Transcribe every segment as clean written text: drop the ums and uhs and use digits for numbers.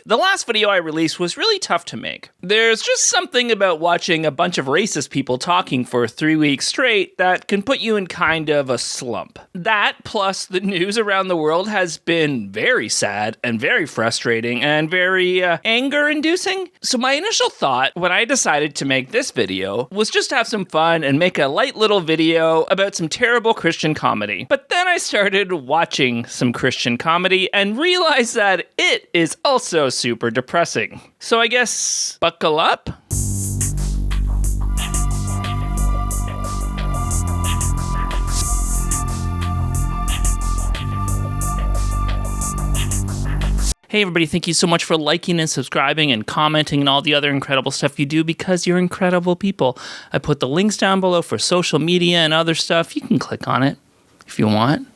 The last video I released was really tough to make. There's just something about watching a bunch of racist people talking for 3 weeks straight that can put you in kind of a slump. That, plus the news around the world, has been very sad and very frustrating and very anger-inducing. So my initial thought when I decided to make this video was just to have some fun and make a light little video about some terrible Christian comedy. But then I started watching some Christian comedy and realized that it is also super depressing. So I guess buckle up. Hey everybody, thank you so much for liking and subscribing and commenting and all the other incredible stuff you do because you're incredible people. I put the links down below for social media and other stuff. You can click on it if you want.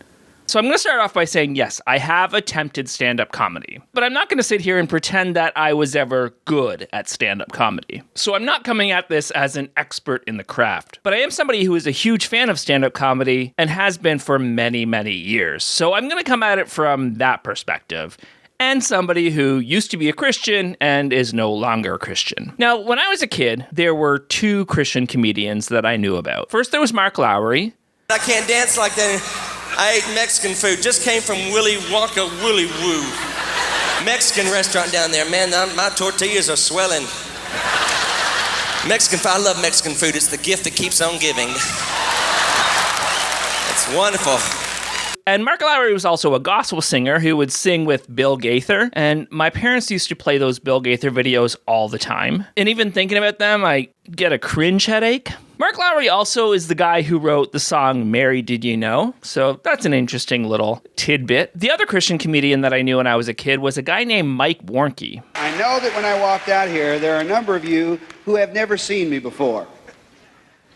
So I'm going to start off by saying, yes, I have attempted stand-up comedy, but I'm not going to sit here and pretend that I was ever good at stand-up comedy. So I'm not coming at this as an expert in the craft, but I am somebody who is a huge fan of stand-up comedy and has been for many, many years. So I'm going to come at it from that perspective. And somebody who used to be a Christian and is no longer a Christian. Now, when I was a kid, there were two Christian comedians that I knew about. First, there was Mark Lowry. I can't dance like that. I ate Mexican food. Just came from Willy Wonka Willy Woo. Mexican restaurant down there. Man, my tortillas are swelling. Mexican food. I love Mexican food. It's the gift that keeps on giving. It's wonderful. And Mark Lowry was also a gospel singer who would sing with Bill Gaither. And my parents used to play those Bill Gaither videos all the time. And even thinking about them, I get a cringe headache. Mark Lowry also is the guy who wrote the song Mary Did You Know? So that's an interesting little tidbit. The other Christian comedian that I knew when I was a kid was a guy named Mike Warnke. I know that when I walked out here, there are a number of you who have never seen me before.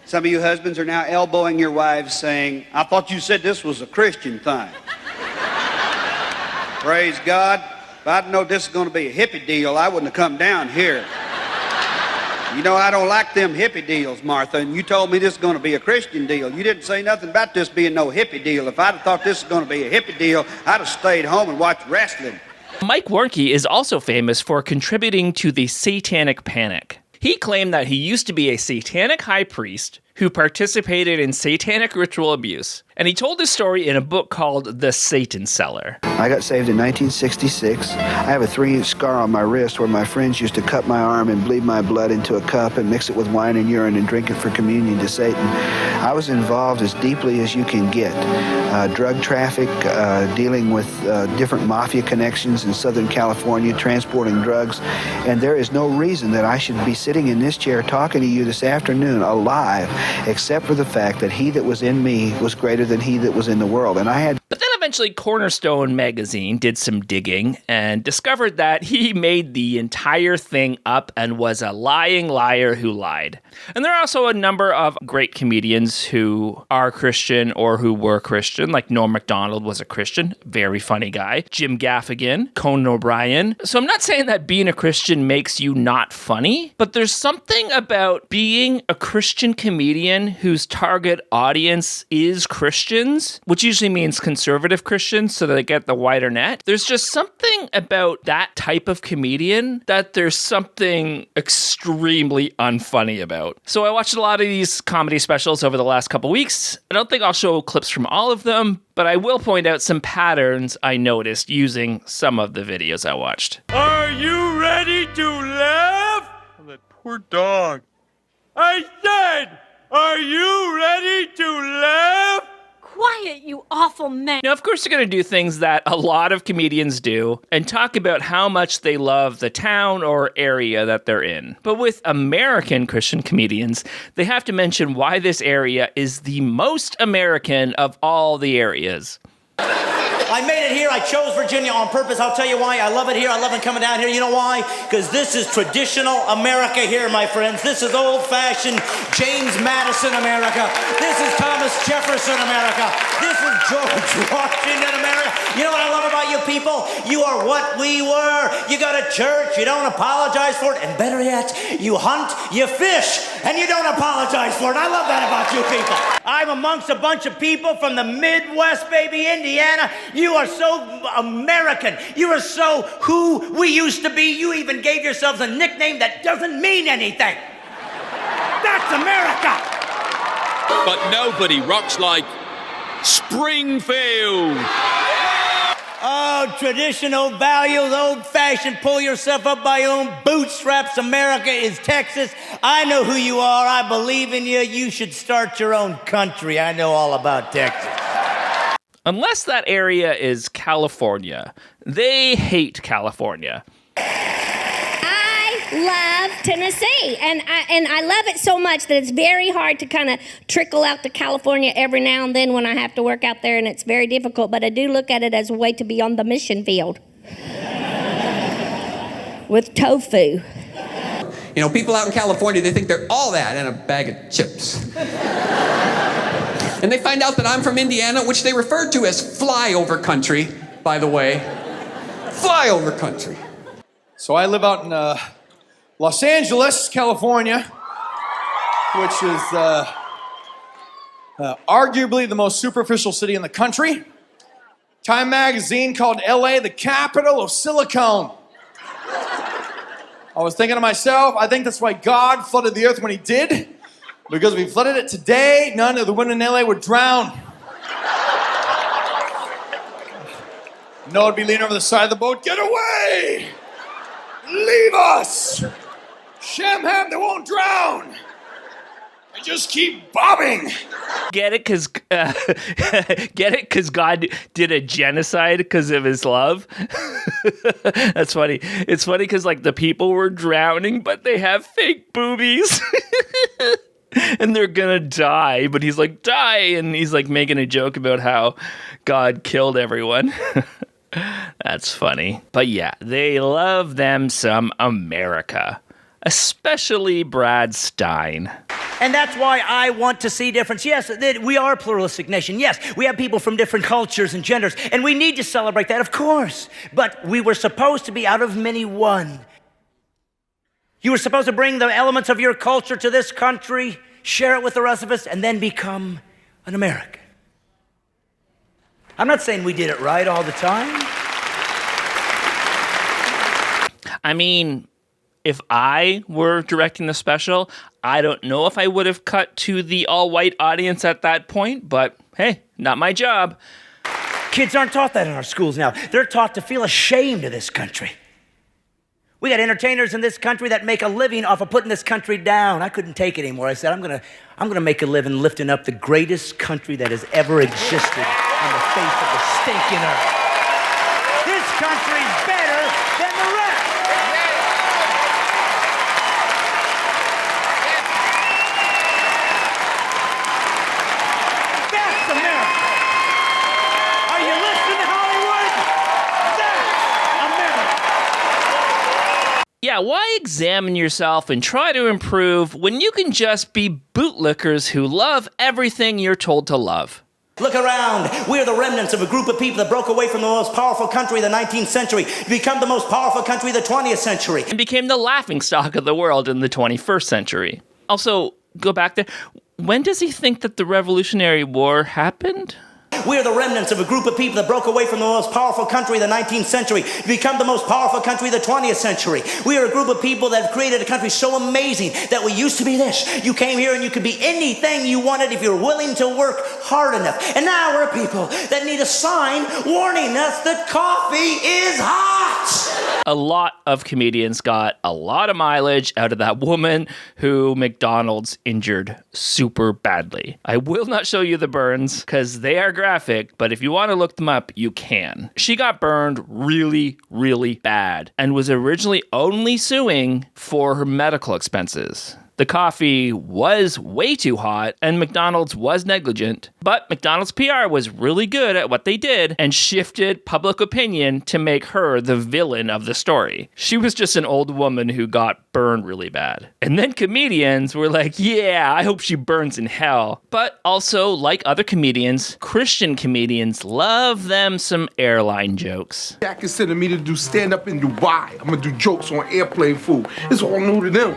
Some of you husbands are now elbowing your wives saying, I thought you said this was a Christian thing. Praise God. If I'd known this was going to be a hippie deal, I wouldn't have come down here. You know, I don't like them hippie deals, Martha, and you told me this is going to be a Christian deal. You didn't say nothing about this being no hippie deal. If I'd have thought this was going to be a hippie deal, I'd have stayed home and watched wrestling. Mike Warnke is also famous for contributing to the Satanic Panic. He claimed that he used to be a satanic high priest who participated in satanic ritual abuse. And he told his story in a book called The Satan Cellar. I got saved in 1966. I have a 3-inch scar on my wrist where my friends used to cut my arm and bleed my blood into a cup and mix it with wine and urine and drink it for communion to Satan. I was involved as deeply as you can get. Drug traffic, dealing with different mafia connections in Southern California, transporting drugs. And there is no reason that I should be sitting in this chair talking to you this afternoon alive, except for the fact that he that was in me was greater than he that was in the world. And I had... But then eventually Cornerstone magazine did some digging and discovered that he made the entire thing up and was a lying liar who lied. And there are also a number of great comedians who are Christian or who were Christian, like Norm Macdonald was a Christian, very funny guy. Jim Gaffigan, Conan O'Brien. So I'm not saying that being a Christian makes you not funny, but there's something about being a Christian comedian whose target audience is Christians, which usually means conservative Christians so that they get the wider net. There's just something about that type of comedian that there's something extremely unfunny about. So I watched a lot of these comedy specials over the last couple weeks. I don't think I'll show clips from all of them, but I will point out some patterns I noticed using some of the videos I watched. Are you ready to laugh? Oh, that poor dog. I said, are you ready to laugh? Quiet, you awful man. Now, of course, they're going to do things that a lot of comedians do and talk about how much they love the town or area that they're in. But with American Christian comedians, they have to mention why this area is the most American of all the areas. I made it here. I chose Virginia on purpose. I'll tell you why. I love it here. I love it coming down here. You know why? Because this is traditional America here, my friends. This is old-fashioned James Madison America. This is Thomas Jefferson America. This is George Washington America. You know what I love about you people? You are what we were. You go to church. You don't apologize for it. And better yet, you hunt, you fish, and you don't apologize for it. I love that about you people. I'm amongst a bunch of people from the Midwest, baby, Indiana. You are so American. You are so who we used to be. You even gave yourselves a nickname that doesn't mean anything. That's America. But nobody rocks like Springfield. Oh, traditional values, old-fashioned, pull yourself up by your own bootstraps. America is Texas. I know who you are. I believe in you. You should start your own country. I know all about Texas. Unless that area is California. They hate California. Love Tennessee, and I love it so much that it's very hard to kind of trickle out to California every now and then when I have to work out there, and it's very difficult, but I do look at it as a way to be on the mission field with tofu. You know, people out in California, they think they're all that and a bag of chips. And they find out that I'm from Indiana, which they refer to as flyover country, by the way. Flyover country. So I live out in Los Angeles, California, which is arguably the most superficial city in the country. Time magazine called LA the capital of silicone. I was thinking to myself, I think that's why God flooded the earth when he did, because if he flooded it today, none of the women in LA would drown. Noah would be leaning over the side of the boat, get away! Leave us! Shem Ham, they won't drown. They just keep bobbing. Get it? Because God did a genocide because of his love? That's funny. It's funny because, like, the people were drowning, but they have fake boobies. And they're gonna die, but he's like, die! And he's, like, making a joke about how God killed everyone. That's funny. But yeah, they love them some America. Especially Brad Stine. And that's why I want to see difference. Yes, we are a pluralistic nation. Yes, we have people from different cultures and genders, and we need to celebrate that, of course. But we were supposed to be out of many one. You were supposed to bring the elements of your culture to this country, share it with the rest of us, and then become an American. I'm not saying we did it right all the time. I mean, if I were directing the special, I don't know if I would have cut to the all-white audience at that point, but hey, not my job. Kids aren't taught that in our schools now. They're taught to feel ashamed of this country. We got entertainers in this country that make a living off of putting this country down. I couldn't take it anymore. I said, I'm gonna make a living lifting up the greatest country that has ever existed on the face of the stinking earth. This country's better than the rest. That's America. Are you listening, Hollywood? That's America. Yeah, why examine yourself and try to improve when you can just be bootlickers who love everything you're told to love? Look around. We're the remnants of a group of people that broke away from the most powerful country of the 19th century to become the most powerful country of the 20th century. And became the laughingstock of the world in the 21st century. Also, go back there. When does he think that the Revolutionary War happened? We're the remnants of a group of people that broke away from the most powerful country of the 19th century to become the most powerful country of the 20th century. We are a group of people that have created a country so amazing that we used to be this. You came here and you could be anything you wanted if you're willing to work hard enough. And now we're people that need a sign warning us that coffee is hot. A lot of comedians got a lot of mileage out of that woman who McDonald's injured super badly. I will not show you the burns because they are graphic, but if you want to look them up, you can. She got burned really, really bad and was originally only suing for her medical expenses. The coffee was way too hot and McDonald's was negligent, but McDonald's PR was really good at what they did and shifted public opinion to make her the villain of the story. She was just an old woman who got burned really bad. And then comedians were like, yeah, I hope she burns in hell. But also, like other comedians, Christian comedians love them some airline jokes. Jack considered me to do stand-up in Dubai. I'm gonna do jokes on airplane food. It's all new to them.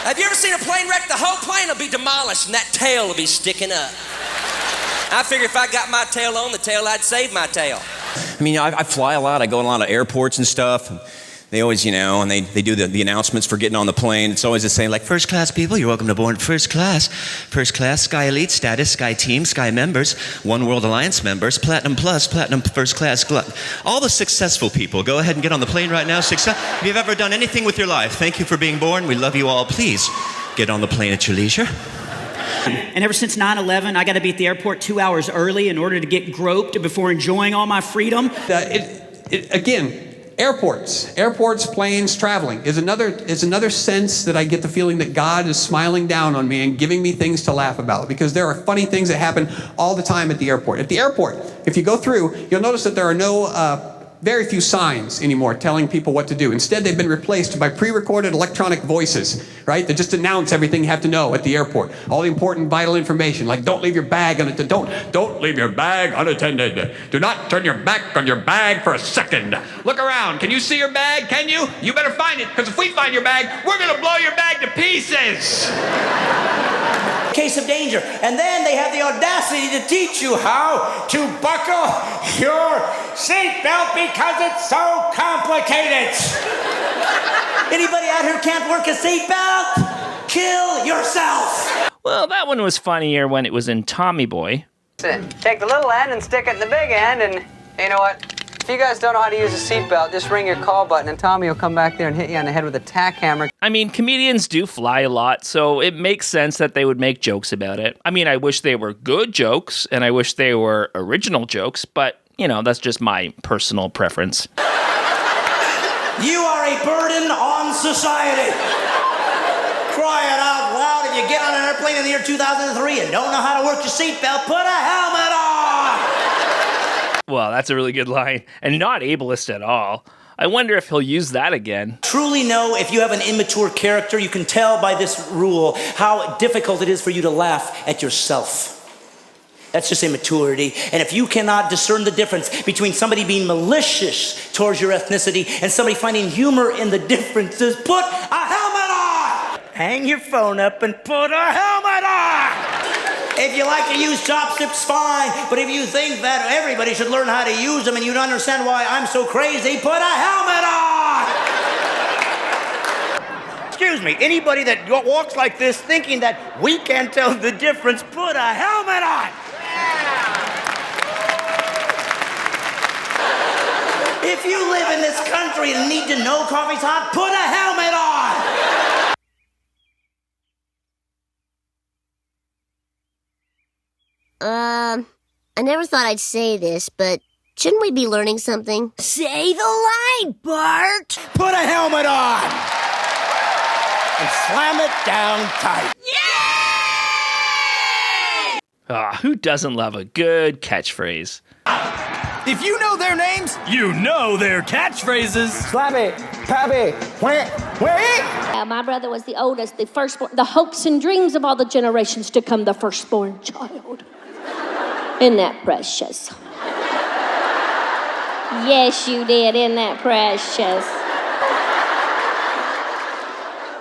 Have you ever seen a plane wreck? The whole plane will be demolished and that tail will be sticking up. I figure if I got my tail on the tail, I'd save my tail. I mean, I fly a lot. I go to a lot of airports and stuff. And they always, and they do the announcements for getting on the plane. It's always the same, like, first class people, you're welcome to board first class, Sky Elite status, Sky Team, Sky members, One World Alliance members, Platinum Plus, Platinum First Class. All the successful people, go ahead and get on the plane right now. If you've ever done anything with your life, thank you for being born. We love you all. Please get on the plane at your leisure. And ever since 9/11, I got to be at the airport 2 hours early in order to get groped before enjoying all my freedom. Again, airports, planes, traveling is another sense that I get the feeling that God is smiling down on me and giving me things to laugh about, because there are funny things that happen all the time at the airport. At the airport, if you go through, you'll notice that there are very few signs anymore telling people what to do. Instead, they've been replaced by pre-recorded electronic voices, right? That just announce everything you have to know at the airport. All the important, vital information, like don't leave your bag unattended. Don't leave your bag unattended. Do not turn your back on your bag for a second. Look around. Can you see your bag? Can you? You better find it, because if we find your bag, we're gonna blow your bag to pieces. Case of danger. And then they have the audacity to teach you how to buckle your seatbelt because it's so complicated. Anybody out here can't work a seatbelt? Kill yourself. Well, that one was funnier when it was in Tommy Boy. Take the little end and stick it in the big end, and you know what? If you guys don't know how to use a seatbelt, just ring your call button and Tommy will come back there and hit you on the head with a tack hammer. I mean, comedians do fly a lot, so it makes sense that they would make jokes about it. I mean, I wish they were good jokes, and I wish they were original jokes, but, that's just my personal preference. You are a burden on society. Crying out loud, if you get on an airplane in the year 2003 and don't know how to work your seatbelt, put a helmet on! Well, that's a really good line, and not ableist at all. I wonder if he'll use that again. Truly know if you have an immature character, you can tell by this rule how difficult it is for you to laugh at yourself. That's just immaturity. And if you cannot discern the difference between somebody being malicious towards your ethnicity and somebody finding humor in the differences, put a helmet on! Hang your phone up and put a helmet on! If you like to use chopsticks, fine. But if you think that everybody should learn how to use them and you don't understand why I'm so crazy, put a helmet on! Excuse me, anybody that walks like this thinking that we can't tell the difference, put a helmet on! If you live in this country and need to know coffee's hot, put a helmet on! I never thought I'd say this, but shouldn't we be learning something? Say the line, Bart! Put a helmet on! And slam it down tight. Who doesn't love a good catchphrase? If you know their names, you know their catchphrases. Slappy, pappy, wait. My brother was the oldest, the firstborn, the hopes and dreams of all the generations to come, the firstborn child. Isn't that precious? Yes, you did. Isn't that precious?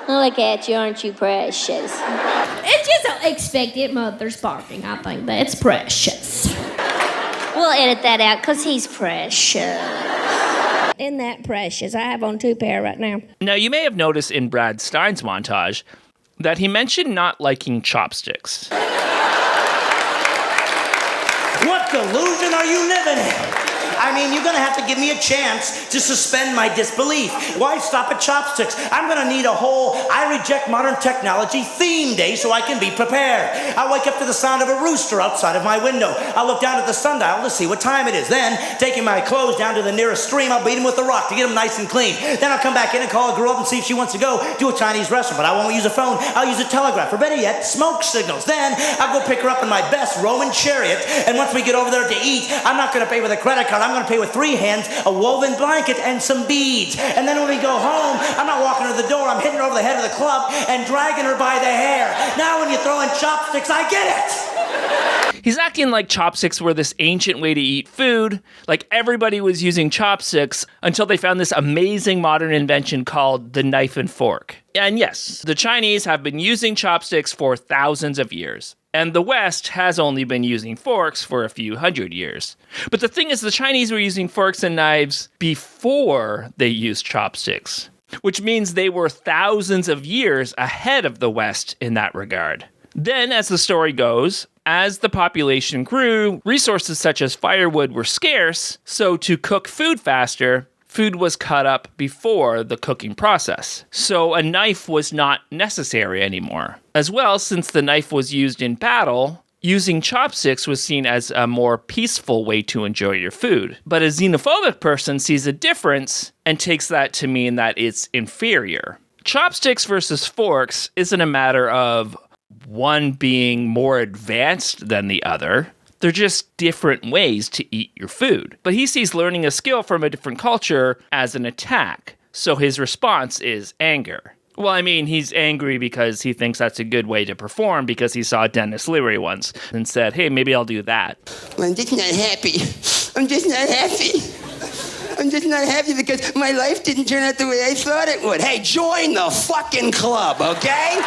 Look at you, aren't you precious? It's just an expected mother's barking. I think that's precious. We'll edit that out because he's precious. Isn't that precious? I have on 2 pair right now. Now, you may have noticed in Brad Stine's montage that he mentioned not liking chopsticks. What delusion are you living in? I mean, you're gonna have to give me a chance to suspend my disbelief. Why stop at chopsticks? I'm gonna need a whole I reject modern technology theme day so I can be prepared. I'll wake up to the sound of a rooster outside of my window. I'll look down at the sundial to see what time it is. Then, taking my clothes down to the nearest stream, I'll beat them with a rock to get them nice and clean. Then I'll come back in and call a girl up and see if she wants to go to a Chinese restaurant. But I won't use a phone. I'll use a telegraph, or better yet, smoke signals. Then I'll go pick her up in my best Roman chariot. And once we get over there to eat, I'm not gonna pay with a credit card. I'm gonna pay with 3 hands, a woven blanket, and some beads. And then when we go home, I'm not walking her to the door. I'm hitting her over the head of the club and dragging her by the hair. Now when you throw in chopsticks, I get it. He's acting like chopsticks were this ancient way to eat food, like everybody was using chopsticks until they found this amazing modern invention called the knife and fork. And yes, the Chinese have been using chopsticks for thousands of years. And the West has only been using forks for a few hundred years. But the thing is, the Chinese were using forks and knives before they used chopsticks, which means they were thousands of years ahead of the West in that regard. Then, as the story goes, as the population grew, resources such as firewood were scarce, so to cook food faster, food was cut up before the cooking process. So a knife was not necessary anymore. As well, since the knife was used in battle, using chopsticks was seen as a more peaceful way to enjoy your food. But a xenophobic person sees a difference and takes that to mean that it's inferior. Chopsticks versus forks isn't a matter of one being more advanced than the other. They're just different ways to eat your food. But he sees learning a skill from a different culture as an attack. So his response is anger. Well, I mean, he's angry because he thinks that's a good way to perform because he saw Dennis Leary once and said, hey, maybe I'll do that. Well, I'm just not happy. I'm just not happy. I'm just not happy because my life didn't turn out the way I thought it would. Hey, join the fucking club, okay?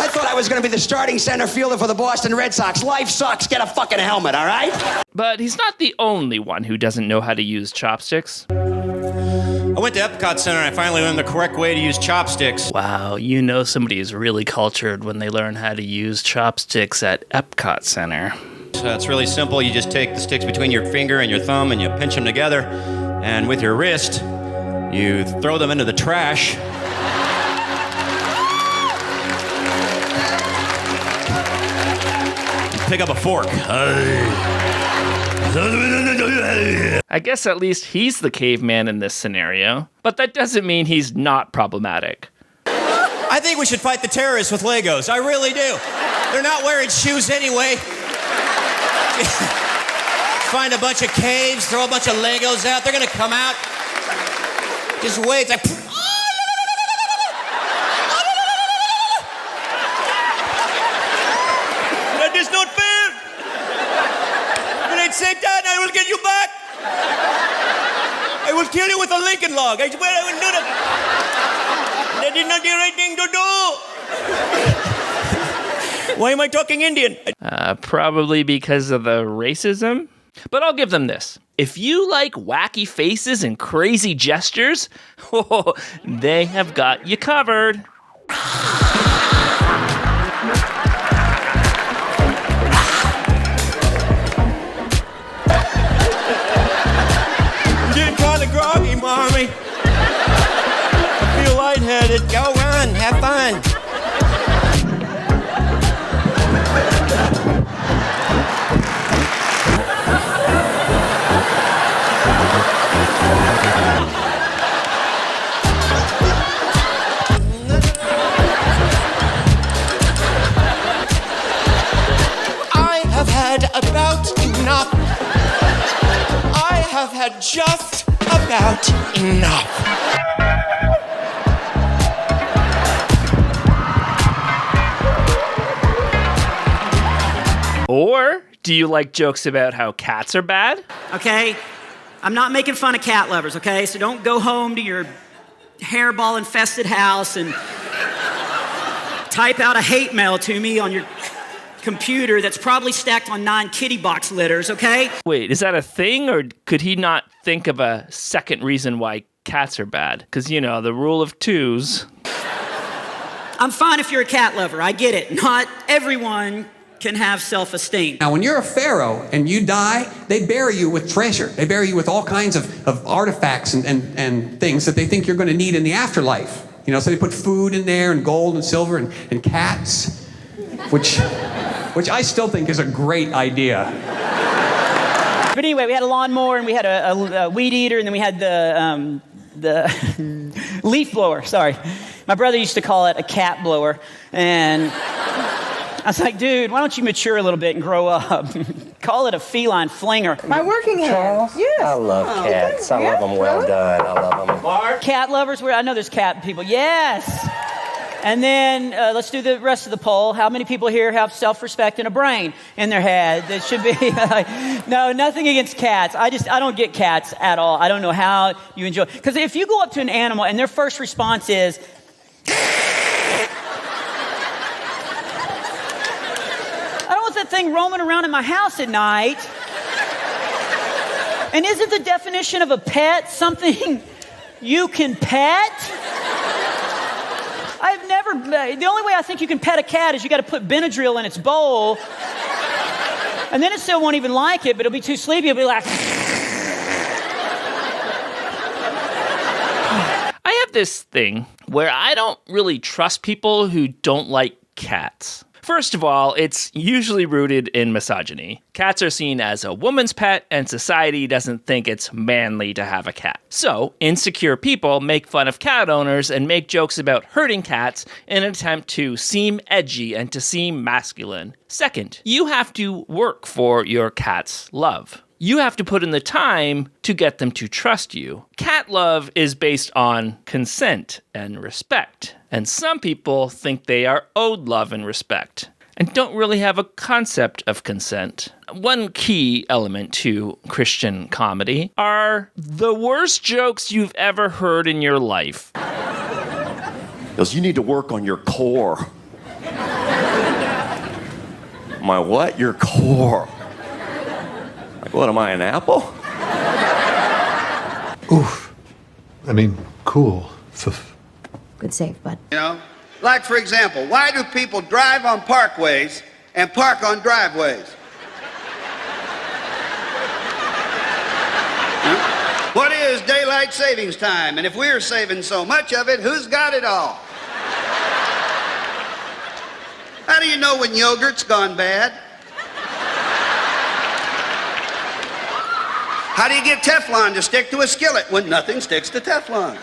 I thought I was going to be the starting center fielder for the Boston Red Sox. Life sucks. Get a fucking helmet, all right? But he's not the only one who doesn't know how to use chopsticks. I went to Epcot Center and I finally learned the correct way to use chopsticks. Wow, you know somebody is really cultured when they learn how to use chopsticks at Epcot Center. It's really simple. You just take the sticks between your finger and your thumb and you pinch them together. And with your wrist, you throw them into the trash. Pick up a fork. I guess at least he's the caveman in this scenario, but that doesn't mean he's not problematic. I think we should fight the terrorists with Legos. I really do. They're not wearing shoes anyway. Find a bunch of caves, throw a bunch of Legos out. They're gonna come out. Just wait. Like, that is not fair. Great Satan, I will get you back. I will kill you with a Lincoln log. I swear I will do that. That is not the right thing to do. Why am I talking Indian? Probably because of the racism. But I'll give them this. If you like wacky faces and crazy gestures, they have got you covered. I'm getting kind of groggy, Mommy. I feel lightheaded. Go run, have fun. About enough. I have had just about enough. Or do you like jokes about how cats are bad? Okay, I'm not making fun of cat lovers, okay? So don't go home to your hairball-infested house and type out a hate mail to me on your computer that's probably stacked on 9 kitty box litters, okay? Wait, is that a thing, or could he not think of a second reason why cats are bad? Because, you know, the rule of twos. I'm fine if you're a cat lover, I get it. Not everyone can have self-esteem. Now, when you're a pharaoh and you die, they bury you with treasure. They bury you with all kinds of artifacts and things that they think you're going to need in the afterlife. You know, so they put food in there and gold and silver and cats, which I still think is a great idea. But anyway, we had a lawnmower and we had a weed eater and then we had the leaf blower, sorry. My brother used to call it a cat blower. And I was like, dude, why don't you mature a little bit and grow up? Call it a feline flinger. My working hand. Yes. I love cats. I love them well done. I love them. Cat lovers? I know there's cat people. Yes. And then let's do the rest of the poll. How many people here have self-respect and a brain in their head? That should be no, nothing against cats. I don't get cats at all. I don't know how you enjoy. Because if you go up to an animal and their first response is, that thing roaming around in my house at night. And isn't the definition of a pet something you can pet? The only way I think you can pet a cat is you got to put Benadryl in its bowl. And then it still won't even like it, but it'll be too sleepy. It'll be like... I have this thing where I don't really trust people who don't like cats. First of all, it's usually rooted in misogyny. Cats are seen as a woman's pet, and society doesn't think it's manly to have a cat. So, insecure people make fun of cat owners and make jokes about hurting cats in an attempt to seem edgy and to seem masculine. Second, you have to work for your cat's love. You have to put in the time to get them to trust you. Cat love is based on consent and respect. And some people think they are owed love and respect and don't really have a concept of consent. One key element to Christian comedy are the worst jokes you've ever heard in your life. Because you need to work on your core. My what? Your core. Like, what am I, an apple? Oof. I mean, cool. Good save, bud. You know, like for example, why do people drive on parkways and park on driveways? What is daylight savings time? And if we're saving so much of it, who's got it all? How do you know when yogurt's gone bad? How do you get Teflon to stick to a skillet when nothing sticks to Teflon?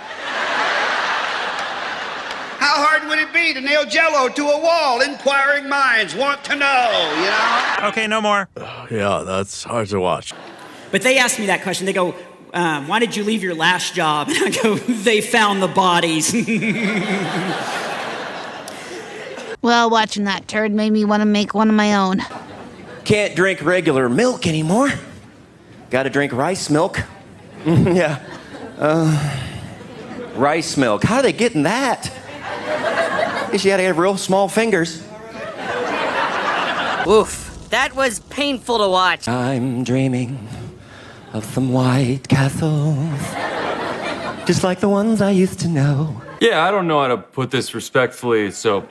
How hard would it be to nail Jell-O to a wall? Inquiring minds want to know, you know? Okay, no more. Yeah, that's hard to watch. But they asked me that question. They go, why did you leave your last job? And I go, they found the bodies. Well, watching that turd made me want to make one of my own. Can't drink regular milk anymore. Gotta drink rice milk. Yeah. Rice milk. How are they getting that? Guess you had to have real small fingers. Oof, that was painful to watch. I'm dreaming of some white castles, just like the ones I used to know. Yeah, I don't know how to put this respectfully, so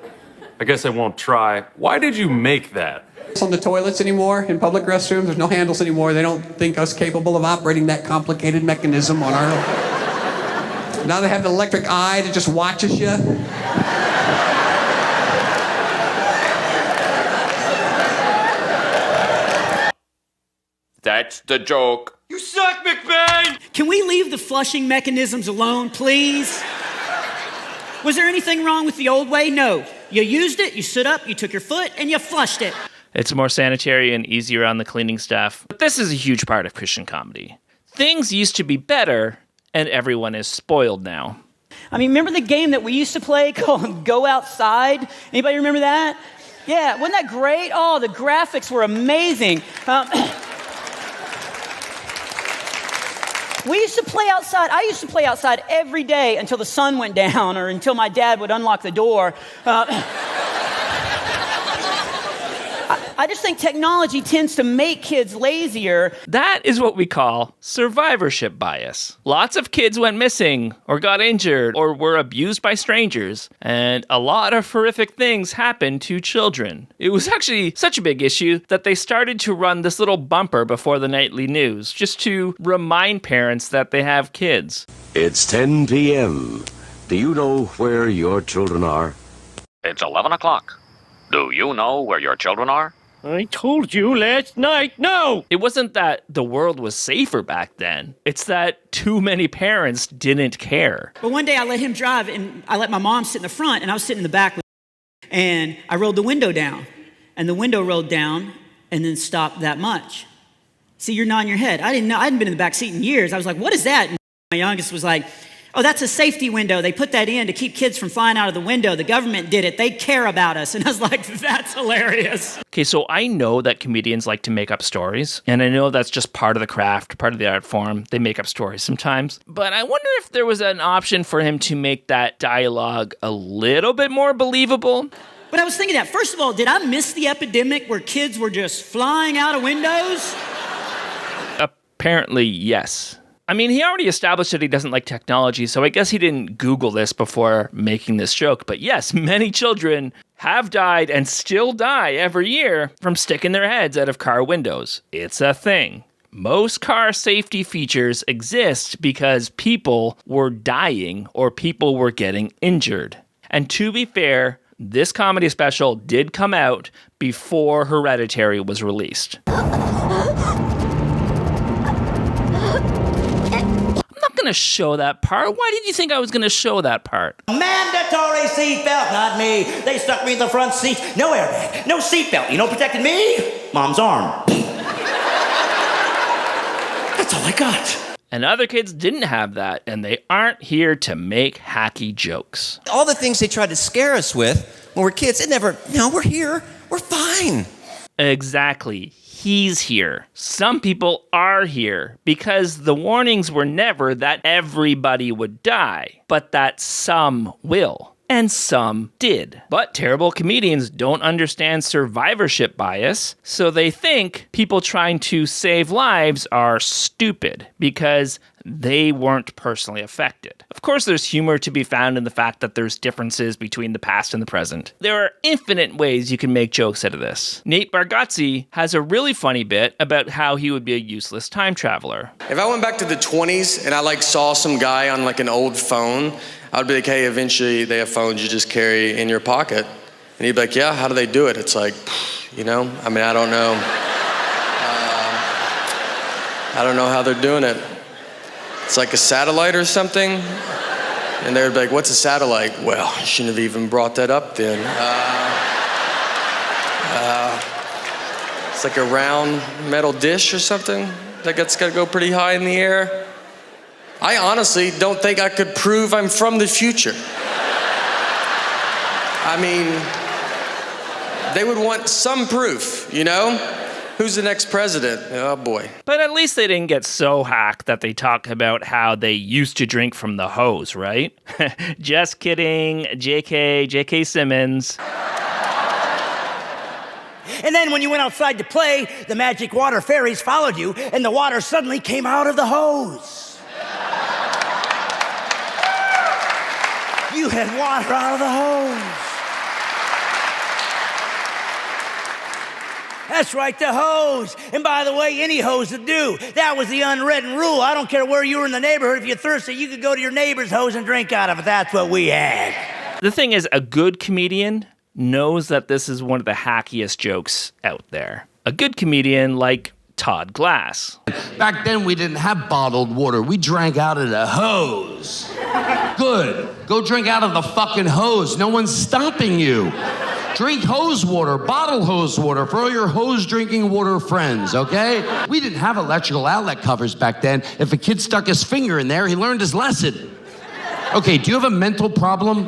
I guess I won't try. Why did you make that? On the toilets anymore, in public restrooms, there's no handles anymore. They don't think us capable of operating that complicated mechanism on our own. Now they have the electric eye that just watches you. That's the joke. You suck, McBain! Can we leave the flushing mechanisms alone, please? Was there anything wrong with the old way? No. You used it, you stood up, you took your foot, and you flushed it. It's more sanitary and easier on the cleaning staff. But this is a huge part of Christian comedy. Things used to be better, and everyone is spoiled now. I mean, remember the game that we used to play called Go Outside? Anybody remember that? Yeah, wasn't that great? Oh, the graphics were amazing. We used to play outside. I used to play outside every day until the sun went down or until my dad would unlock the door. I just think technology tends to make kids lazier. That is what we call survivorship bias. Lots of kids went missing or got injured or were abused by strangers, and a lot of horrific things happened to children. It was actually such a big issue that they started to run this little bumper before the nightly news just to remind parents that they have kids. It's 10 p.m. Do you know where your children are? It's 11 o'clock. Do you know where your children are? I told you last night, no! It wasn't that the world was safer back then. It's that too many parents didn't care. But one day I let him drive and I let my mom sit in the front and I was sitting in the back and I rolled the window down. And the window rolled down and then stopped that much. See, you're nodding your head. I didn't know. I hadn't been in the back seat in years. I was like, what is that? And my youngest was like, oh, that's a safety window. They put that in to keep kids from flying out of the window. The government did it. They care about us. And I was like, that's hilarious. Okay, so I know that comedians like to make up stories, and I know that's just part of the craft, part of the art form. They make up stories sometimes. But I wonder if there was an option for him to make that dialogue a little bit more believable. But I was thinking that, first of all, did I miss the epidemic where kids were just flying out of windows? Apparently, yes. I mean, he already established that he doesn't like technology, so I guess he didn't Google this before making this joke. But yes, many children have died and still die every year from sticking their heads out of car windows. It's a thing. Most car safety features exist because people were dying or people were getting injured. And to be fair, this comedy special did come out before Hereditary was released. Going to show that part. Why did you think I was going to show that part? Mandatory seatbelt, not me. They stuck me in the front seat. No airbag, no seatbelt. You know what protected me? Mom's arm. That's all I got. And other kids didn't have that, and they aren't here to make hacky jokes. All the things they tried to scare us with when we're kids, it never, no, we're here. We're fine. Exactly. He's here. Some people are here because the warnings were never that everybody would die, but that some will. And some did. But terrible comedians don't understand survivorship bias, so they think people trying to save lives are stupid because they weren't personally affected. Of course, there's humor to be found in the fact that there's differences between the past and the present. There are infinite ways you can make jokes out of this. Nate Bargatze has a really funny bit about how he would be a useless time traveler. If I went back to the 20s and I saw some guy on an old phone, I'd be like, hey, eventually they have phones you just carry in your pocket. And he'd be like, yeah, how do they do it? It's like, I don't know. I don't know how they're doing it. It's like a satellite or something. And they'd be like, what's a satellite? Well, you shouldn't have even brought that up then. It's like a round metal dish or something that's got to go pretty high in the air. I honestly don't think I could prove I'm from the future. They would want some proof, Who's the next president? Oh, boy. But at least they didn't get so hacked that they talk about how they used to drink from the hose, right? Just kidding, J.K. Simmons. And then when you went outside to play, the magic water fairies followed you, and the water suddenly came out of the hose. You had water out of the hose. That's right, the hose. And by the way, any hose would do. That was the unwritten rule. I don't care where you were in the neighborhood. If you're thirsty, you could go to your neighbor's hose and drink out of it. That's what we had. The thing is, a good comedian knows that this is one of the hackiest jokes out there. A good comedian like Todd Glass. Back then, we didn't have bottled water. We drank out of the hose. Good. Go drink out of the fucking hose. No one's stopping you. Drink hose water, bottle hose water for all your hose drinking water friends, okay? We didn't have electrical outlet covers back then. If a kid stuck his finger in there, he learned his lesson. Okay, do you have a mental problem?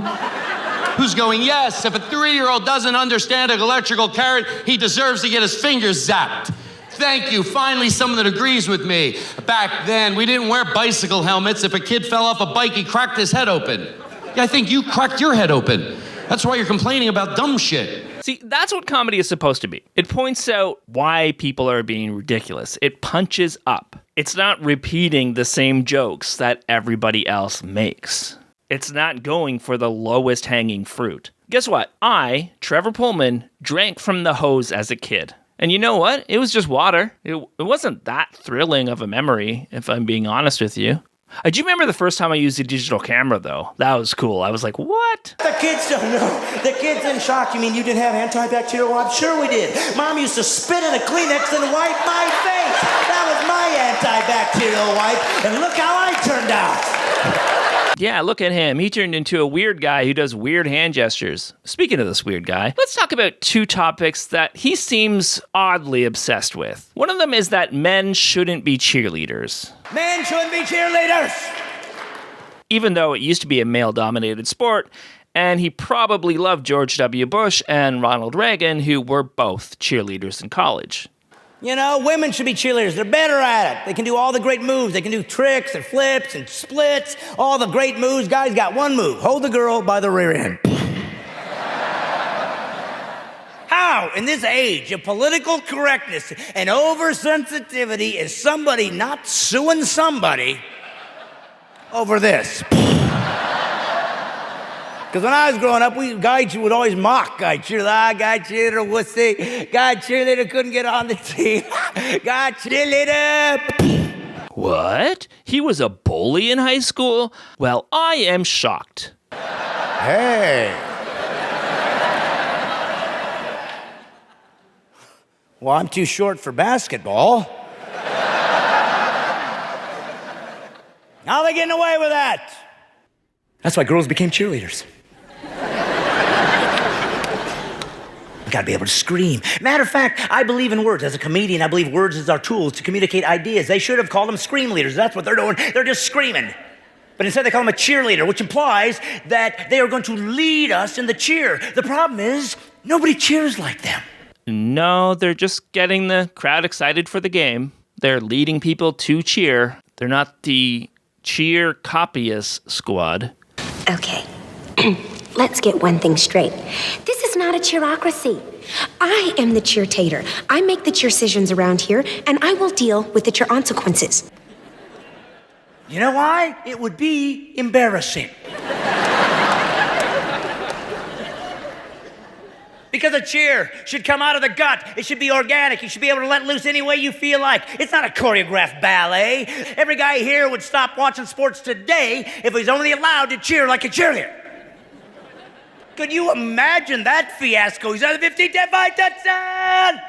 Who's going, yes, if a 3-year-old doesn't understand an electrical current, he deserves to get his fingers zapped. Thank you, finally someone that agrees with me. Back then, we didn't wear bicycle helmets. If a kid fell off a bike, he cracked his head open. Yeah, I think you cracked your head open. That's why you're complaining about dumb shit. See, that's what comedy is supposed to be. It points out why people are being ridiculous. It punches up. It's not repeating the same jokes that everybody else makes. It's not going for the lowest hanging fruit. Guess what? I, Trevor Poelman, drank from the hose as a kid. And you know what? It was just water. It wasn't that thrilling of a memory, if I'm being honest with you. I do remember the first time I used a digital camera, though. That was cool. I was like, what? The kids don't know. The kids in shock. You mean you didn't have antibacterial wipes? Sure we did. Mom used to spit in a Kleenex and wipe my face. That was my antibacterial wipe. And look how I turned out. Yeah, look at him. He turned into a weird guy who does weird hand gestures. Speaking of this weird guy, let's talk about two topics that he seems oddly obsessed with. One of them is that men shouldn't be cheerleaders. Men shouldn't be cheerleaders! Even though it used to be a male-dominated sport, and he probably loved George W. Bush and Ronald Reagan, who were both cheerleaders in college. You know, women should be cheerleaders. They're better at it. They can do all the great moves. They can do tricks and flips and splits, all the great moves. Guys got one move. Hold the girl by the rear end. How, in this age of political correctness and oversensitivity, is somebody not suing somebody over this? Because when I was growing up, guy would always mock guy cheerleader. Guy cheerleader, wussy. Guy cheerleader couldn't get on the team. Guy cheerleader. What? He was a bully in high school? Well, I am shocked. Hey. Well, I'm too short for basketball. How are they getting away with that? That's why girls became cheerleaders. You gotta be able to scream. Matter of fact, I believe in words. As a comedian, I believe words is our tools to communicate ideas. They should have called them scream leaders. That's what they're doing. They're just screaming. But instead they call them a cheerleader, which implies that they are going to lead us in the cheer. The problem is, nobody cheers like them. No, they're just getting the crowd excited for the game. They're leading people to cheer. They're not the cheer copyist squad. Okay, let's get one thing straight. This is not a cheerocracy. I am the cheer-tater. I make the cheer decisions around here, and I will deal with the cheer consequences. You know why? It would be embarrassing. Because a cheer should come out of the gut. It should be organic. You should be able to let loose any way you feel like. It's not a choreographed ballet. Every guy here would stop watching sports today if he was only allowed to cheer like a cheerleader. Could you imagine that fiasco? He's on the 15, 10, 5, touchdown!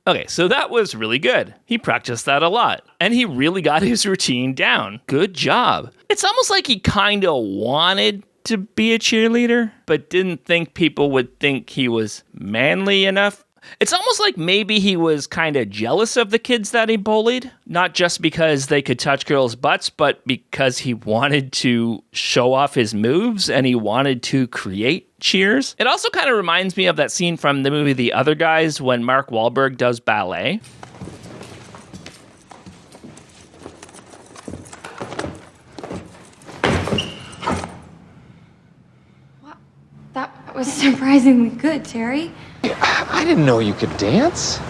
Okay, so that was really good. He practiced that a lot, and he really got his routine down. Good job. It's almost like he kind of wanted to be a cheerleader, but didn't think people would think he was manly enough. It's almost like maybe he was kind of jealous of the kids that he bullied, not just because they could touch girls' butts, but because he wanted to show off his moves and he wanted to create cheers. It also kind of reminds me of that scene from the movie The Other Guys when Mark Wahlberg does ballet. That was surprisingly good, Terry. I didn't know you could dance.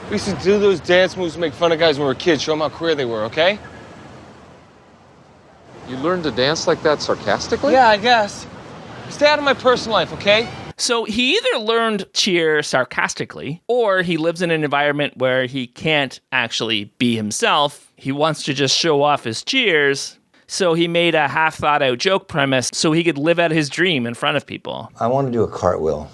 We used to do those dance moves to make fun of guys when we were kids, show them how queer they were, okay? You learned to dance like that sarcastically? Yeah, I guess. Stay out of my personal life, okay? So he either learned cheer sarcastically, or he lives in an environment where he can't actually be himself. He wants to just show off his cheers. So he made a half-thought-out joke premise so he could live out his dream in front of people. I want to do a cartwheel,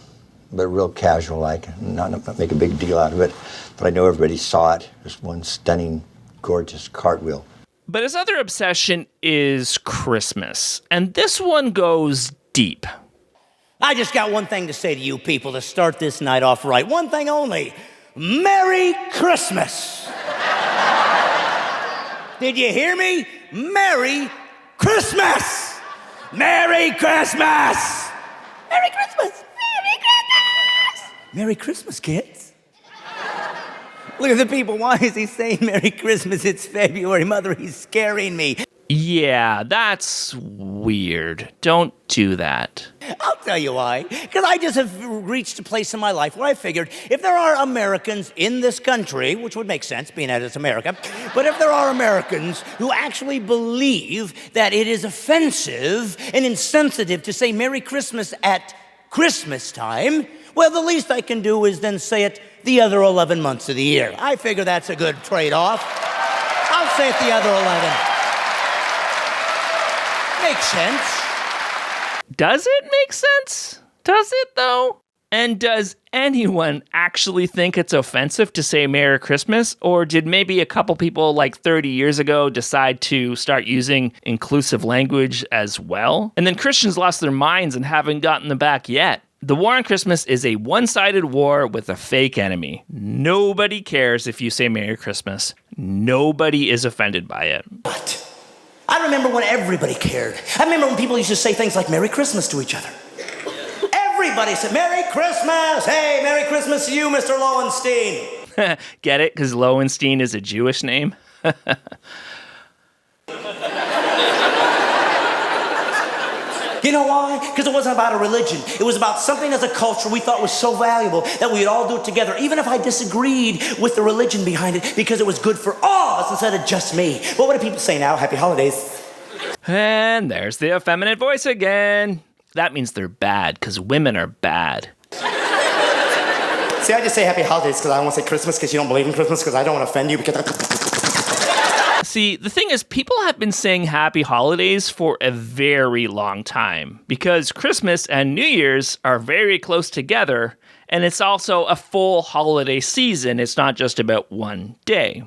but real casual, like, not make a big deal out of it. But I know everybody saw it. Just one stunning, gorgeous cartwheel. But his other obsession is Christmas, and this one goes deep. I just got one thing to say to you people to start this night off right. One thing only. Merry Christmas. Did you hear me? Merry Christmas. Merry Christmas. Merry Christmas. Merry Christmas. Merry Christmas, kids. Look at the people. Why is he saying Merry Christmas? It's February. Mother, he's scaring me. Yeah, that's weird. Don't do that. I'll tell you why. Because I just have reached a place in my life where I figured if there are Americans in this country, which would make sense being that it's America, but if there are Americans who actually believe that it is offensive and insensitive to say Merry Christmas at Christmas time, well, the least I can do is then say it the other 11 months of the year. I figure that's a good trade-off. I'll say it the other 11. Makes sense. Does it make sense? Does it, though? And does anyone actually think it's offensive to say Merry Christmas? Or did maybe a couple people like 30 years ago decide to start using inclusive language as well? And then Christians lost their minds and haven't gotten them back yet. The war on Christmas is a one-sided war with a fake enemy. Nobody cares if you say Merry Christmas. Nobody is offended by it. What? I remember when everybody cared. I remember when people used to say things like Merry Christmas to each other. Everybody said, Merry Christmas! Hey, Merry Christmas to you, Mr. Lowenstein. Get it? Because Lowenstein is a Jewish name? You know why? Because it wasn't about a religion. It was about something as a culture we thought was so valuable that we'd all do it together, even if I disagreed with the religion behind it, because it was good for all of us instead of just me. But what do people say now? Happy holidays. And there's the effeminate voice again. That means they're bad, because women are bad. See, I just say happy holidays because I don't want to say Christmas because you don't believe in Christmas because I don't want to offend you because... See, the thing is, people have been saying happy holidays for a very long time because Christmas and New Year's are very close together, and it's also a full holiday season. It's not just about one day.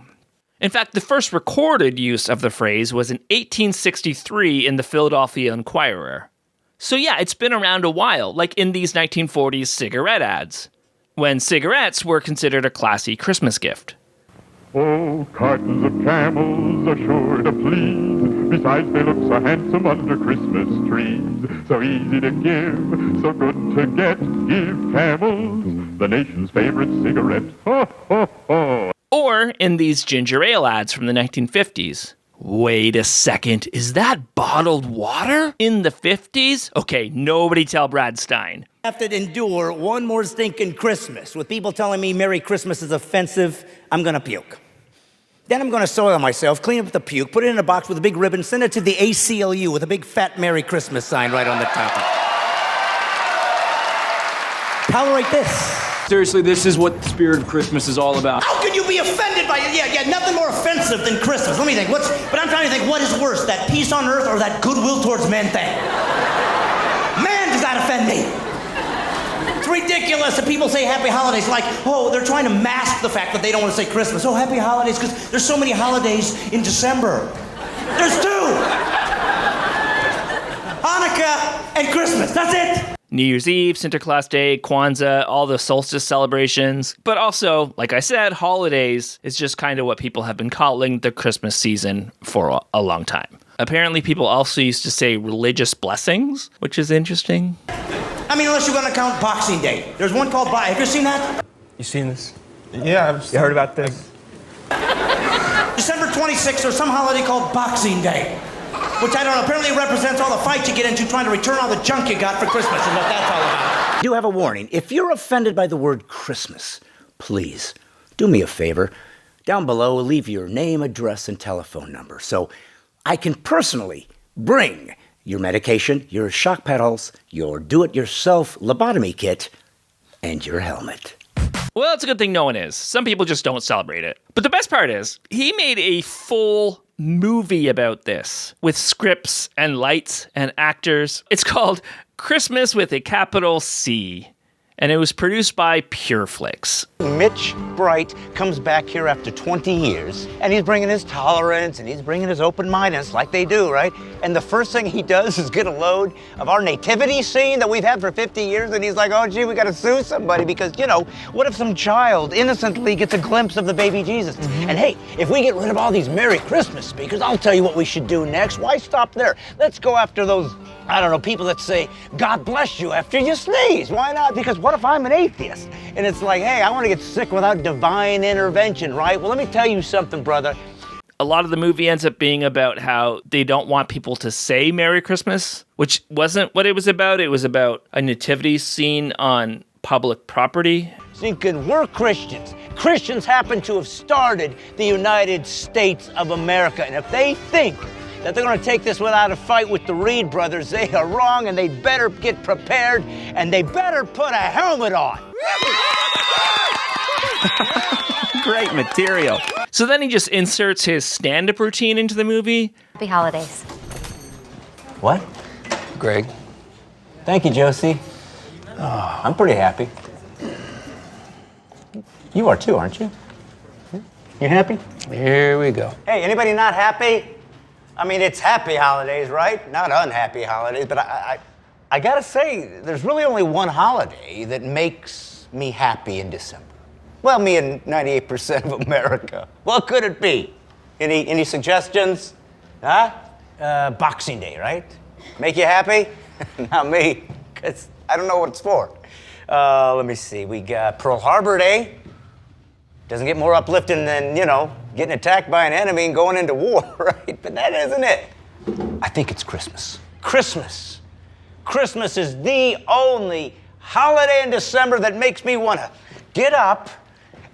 In fact, the first recorded use of the phrase was in 1863 in the Philadelphia Inquirer. So yeah, it's been around a while, like in these 1940s cigarette ads, when cigarettes were considered a classy Christmas gift. Oh, cartons of camels are sure to please. Besides, they look so handsome under Christmas trees. So easy to give, so good to get. Give camels the nation's favorite cigarette. Ho, ho, ho. Or in these ginger ale ads from the 1950s. Wait a second, is that bottled water in the 50s? Okay, nobody tell Brad Stine. I have to endure one more stinking Christmas with people telling me Merry Christmas is offensive. I'm gonna puke. Then I'm gonna soil myself, clean up the puke, put it in a box with a big ribbon, send it to the ACLU with a big fat Merry Christmas sign right on the top of it. Tolerate this. Seriously, this is what the spirit of Christmas is all about. How can you be offended by it? Yeah, nothing more offensive than Christmas. Let me think, but I'm trying to think, what is worse, that peace on earth or that goodwill towards men thing? Man, does that offend me. It's ridiculous that people say happy holidays like, oh, they're trying to mask the fact that they don't want to say Christmas. Oh, happy holidays, because there's so many holidays in December. There's two. Hanukkah and Christmas, that's it. New Year's Eve, Sinterklaas Day, Kwanzaa, all the solstice celebrations. But also, like I said, holidays is just kind of what people have been calling the Christmas season for a long time. Apparently, people also used to say religious blessings, which is interesting. I mean, unless you're going to count Boxing Day. There's one called Have you seen that? You seen this? Yeah, You heard about this? December 26th, there's some holiday called Boxing Day. Which I don't know, apparently represents all the fights you get into trying to return all the junk you got for Christmas and what that's all about. I do have a warning. If you're offended by the word Christmas, please do me a favor. Down below, leave your name, address, and telephone number so I can personally bring your medication, your shock pedals, your do-it-yourself lobotomy kit, and your helmet. Well, it's a good thing no one is. Some people just don't celebrate it. But the best part is, he made a full movie about this with scripts and lights and actors. It's called Christmas with a capital C, and it was produced by Pureflix. Mitch Bright comes back here after 20 years, and he's bringing his tolerance, and he's bringing his open-mindedness like they do, right? And the first thing he does is get a load of our nativity scene that we've had for 50 years, and he's like, oh, gee, we gotta sue somebody because, you know, what if some child innocently gets a glimpse of the baby Jesus? And hey, if we get rid of all these Merry Christmas speakers, I'll tell you what we should do next. Why stop there? Let's go after those, I don't know, people that say, God bless you after you sneeze. Why not? Because what if I'm an atheist? And it's like, hey, I want to get sick without divine intervention, right? Well, let me tell you something, brother. A lot of the movie ends up being about how they don't want people to say Merry Christmas, which wasn't what it was about. It was about a nativity scene on public property. Thinking we're Christians. Christians happen to have started the United States of America. And if they think that they're going to take this without a fight with the Reed brothers, they are wrong, and they better get prepared, and they better put a helmet on. Great material. So then he just inserts his stand-up routine into the movie. Happy holidays. What? Greg. Thank you, Josie. Oh, I'm pretty happy. You are too, aren't you? You happy? Here we go. Hey, anybody not happy? I mean, it's happy holidays, right? Not unhappy holidays, but I gotta say, there's really only one holiday that makes me happy in December. Well, me and 98% of America. What could it be? Any suggestions? Huh? Boxing Day, right? Make you happy? Not me, because I don't know what it's for. Let me see. We got Pearl Harbor Day. Doesn't get more uplifting than, getting attacked by an enemy and going into war, right? But that isn't it. I think it's Christmas. Christmas. Christmas is the only holiday in December that makes me want to get up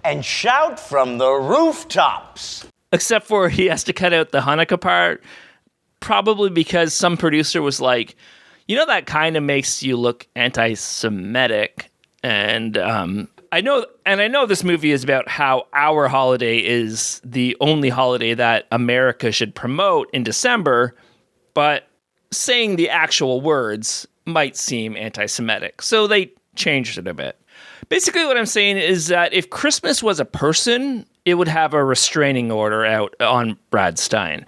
and shout from the rooftops. Except for he has to cut out the Hanukkah part, probably because some producer was like, that kind of makes you look anti-Semitic. And I know this movie is about how our holiday is the only holiday that America should promote in December, but saying the actual words might seem anti-Semitic. So they changed it a bit. Basically what I'm saying is that if Christmas was a person, it would have a restraining order out on Brad Stine.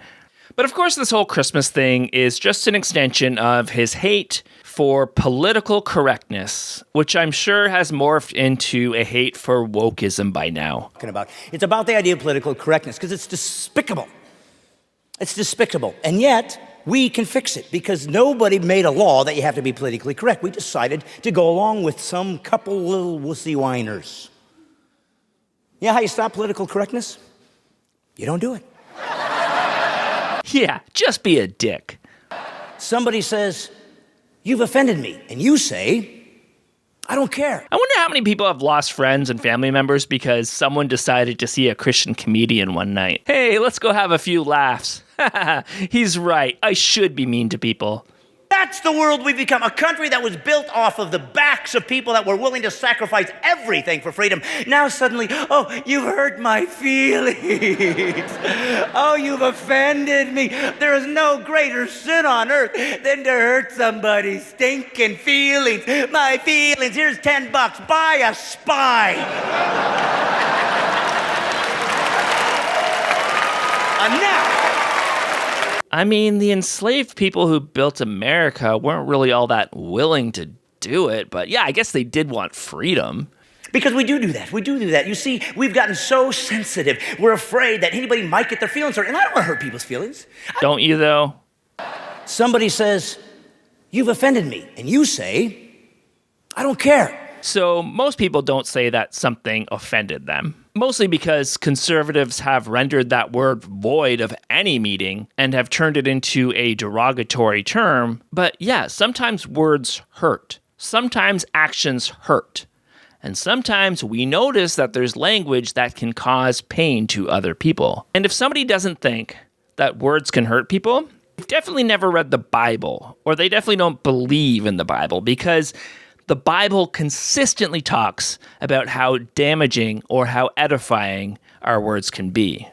But of course, this whole Christmas thing is just an extension of his hate for political correctness, which I'm sure has morphed into a hate for wokeism by now. It's about the idea of political correctness, because it's despicable. It's despicable. And yet, we can fix it, because nobody made a law that you have to be politically correct. We decided to go along with some couple little wussy whiners. You know how you stop political correctness? You don't do it. Yeah, just be a dick. Somebody says, "You've offended me," and you say, "I don't care." I wonder how many people have lost friends and family members because someone decided to see a Christian comedian one night. Hey, let's go have a few laughs. He's right. I should be mean to people. That's the world we've become, a country that was built off of the backs of people that were willing to sacrifice everything for freedom. Now suddenly, oh, you've hurt my feelings. Oh, you've offended me. There is no greater sin on earth than to hurt somebody's stinking feelings. My feelings, here's $10, buy a spine. And now, I mean, the enslaved people who built America weren't really all that willing to do it, but yeah, I guess they did want freedom. Because we do that. We do that. You see, we've gotten so sensitive. We're afraid that anybody might get their feelings hurt. And I don't want to hurt people's feelings. Don't you, though? Somebody says, "You've offended me." And you say, "I don't care." So most people don't say that something offended them. Mostly because conservatives have rendered that word void of any meaning and have turned it into a derogatory term. But yeah, sometimes words hurt. Sometimes actions hurt. And sometimes we notice that there's language that can cause pain to other people. And if somebody doesn't think that words can hurt people, they've definitely never read the Bible, or they definitely don't believe in the Bible, because the Bible consistently talks about how damaging or how edifying our words can be.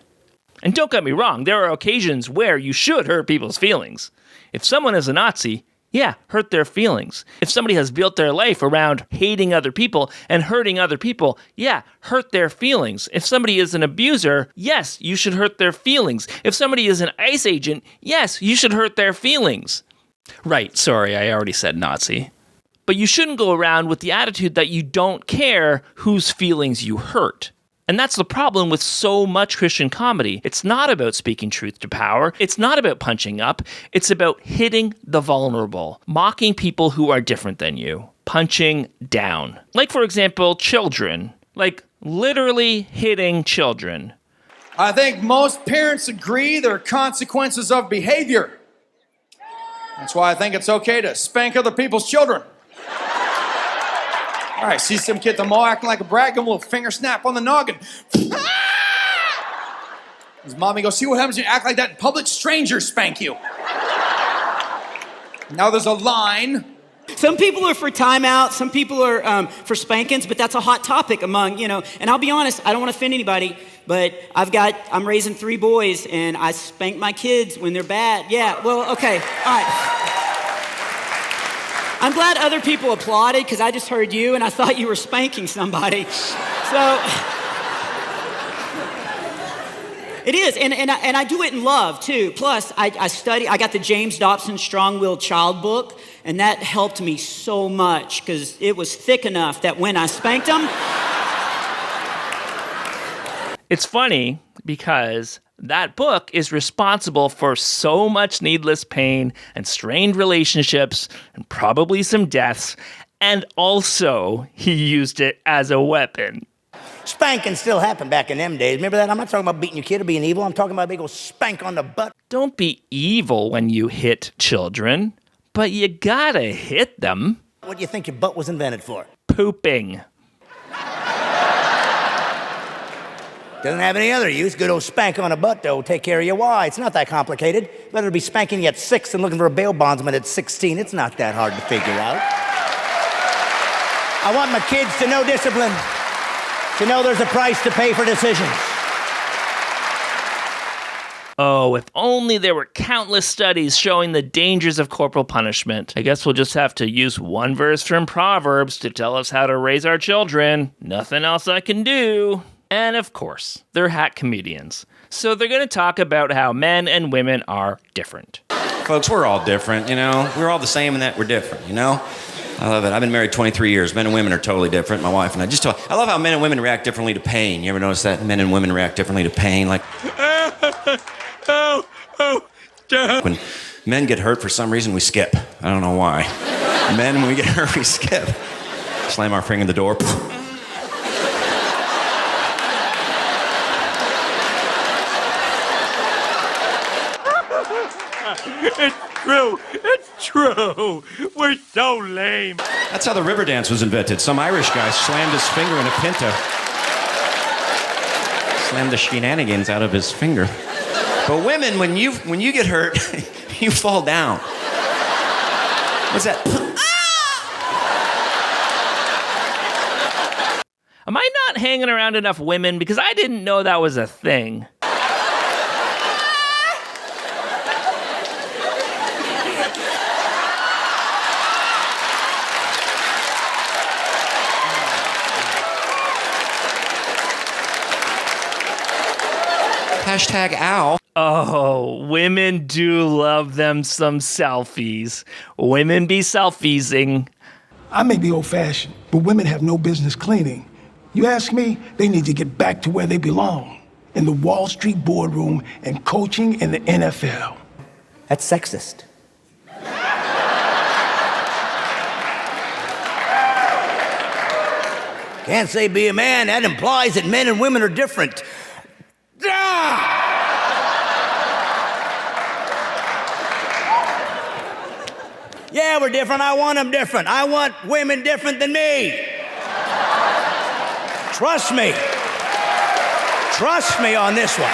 And don't get me wrong, there are occasions where you should hurt people's feelings. If someone is a Nazi, yeah, hurt their feelings. If somebody has built their life around hating other people and hurting other people, yeah, hurt their feelings. If somebody is an abuser, yes, you should hurt their feelings. If somebody is an ICE agent, yes, you should hurt their feelings. Right, sorry, I already said Nazi. But you shouldn't go around with the attitude that you don't care whose feelings you hurt. And that's the problem with so much Christian comedy. It's not about speaking truth to power. It's not about punching up. It's about hitting the vulnerable, mocking people who are different than you, punching down. Like, for example, children. Like, literally hitting children. I think most parents agree there are consequences of behavior. That's why I think it's okay to spank other people's children. All right, see some kid tomorrow acting like a brat, give him a little finger snap on the noggin. His mommy goes, "See what happens when you act like that in public? Strangers spank you." Now there's a line. Some people are for timeout, some people are for spankings, but that's a hot topic among, and I'll be honest, I don't want to offend anybody, but I'm raising 3 boys, and I spank my kids when they're bad. Yeah, well, okay, all right. I'm glad other people applauded, because I just heard you, and I thought you were spanking somebody. So, It is, and I do it in love, too. Plus, I got the James Dobson Strong-Willed Child book, and that helped me so much, because it was thick enough that when I spanked them... It's funny because that book is responsible for so much needless pain and strained relationships and probably some deaths, and also he used it as a weapon. Spanking still happened back in them days. Remember that? I'm not talking about beating your kid or being evil. I'm talking about a big old spank on the butt. Don't be evil when you hit children, but you gotta hit them. What do you think your butt was invented for? Pooping. Doesn't have any other use. Good old spank on a butt, though. Take care of your why. It's not that complicated. Better be spanking you at 6 than looking for a bail bondsman at 16. It's not that hard to figure out. I want my kids to know discipline, to know there's a price to pay for decisions. Oh, if only there were countless studies showing the dangers of corporal punishment. I guess we'll just have to use one verse from Proverbs to tell us how to raise our children. Nothing else I can do. And of course, they're hack comedians. So they're going to talk about how men and women are different. Folks, we're all different, you know? We're all the same in that we're different, you know? I love it. I've been married 23 years. Men and women are totally different. My wife and I I love how men and women react differently to pain. You ever notice that? Men and women react differently to pain. Like, when men get hurt for some reason, we skip. I don't know why. Men, when we get hurt, we skip. Slam our finger in the door. It's true. It's true. We're so lame. That's how the river dance was invented. Some Irish guy slammed his finger in a pinta. Slammed the shenanigans out of his finger. But women, when you get hurt, you fall down. What's that? Am I not hanging around enough women? Because I didn't know that was a thing. Hashtag ow. Oh, women do love them some selfies. Women be selfiesing. I may be old-fashioned, but women have no business cleaning. You ask me, they need to get back to where they belong, in the Wall Street boardroom and coaching in the NFL. That's sexist. Can't say be a man. That implies that men and women are different. Yeah, we're different. I want them different. I want women different than me. Trust me. Trust me on this one.